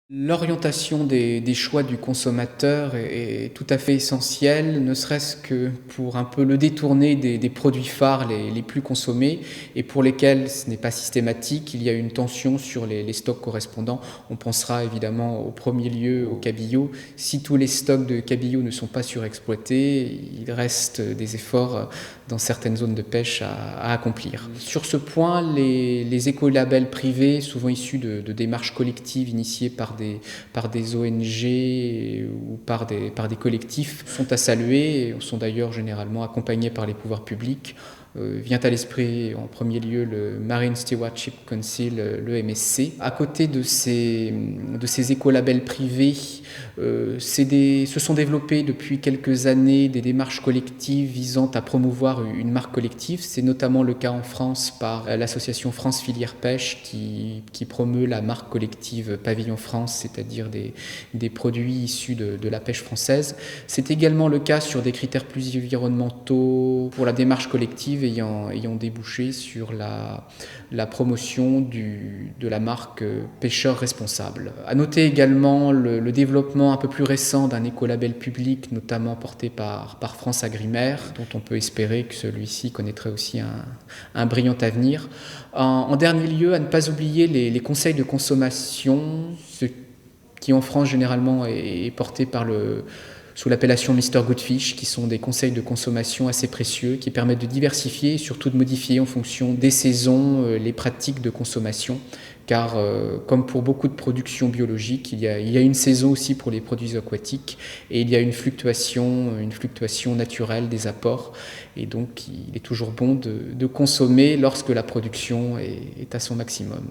L'orientation des choix du consommateur est tout à fait essentielle, ne serait-ce que pour un peu le détourner des produits phares les plus consommés et pour lesquels ce n'est pas systématique. Il y a une tension sur les stocks correspondants. On pensera évidemment au premier lieu au cabillaud. Si tous les stocks de cabillaud ne sont pas surexploités, il reste des efforts dans certaines zones de pêche à accomplir. Sur ce point, les écolabels privés, souvent issus de démarches collectives initiées par des ONG ou par des collectifs, sont à saluer et sont d'ailleurs généralement accompagnés par les pouvoirs publics. Vient à l'esprit en premier lieu le Marine Stewardship Council, le MSC. À côté de ces écolabels privés, se sont développées depuis quelques années des démarches collectives visant à promouvoir une marque collective. C'est notamment le cas en France par l'association France Filière Pêche qui promeut la marque collective Pavillon France, c'est-à-dire des produits issus de la pêche française. C'est également le cas sur des critères plus environnementaux pour la démarche collective ayant débouché sur la promotion de la marque pêcheur responsable. À noter également le développement un peu plus récent d'un écolabel public, notamment porté par France Agrimaire, dont on peut espérer que celui-ci connaîtrait aussi un brillant avenir. En dernier lieu, à ne pas oublier les conseils de consommation, ce qui en France généralement est porté sous l'appellation Mr Goodfish, qui sont des conseils de consommation assez précieux, qui permettent de diversifier et surtout de modifier en fonction des saisons les pratiques de consommation. Car comme pour beaucoup de productions biologiques, il y a une saison aussi pour les produits aquatiques et il y a une fluctuation naturelle des apports. Et donc il est toujours bon de consommer lorsque la production est à son maximum.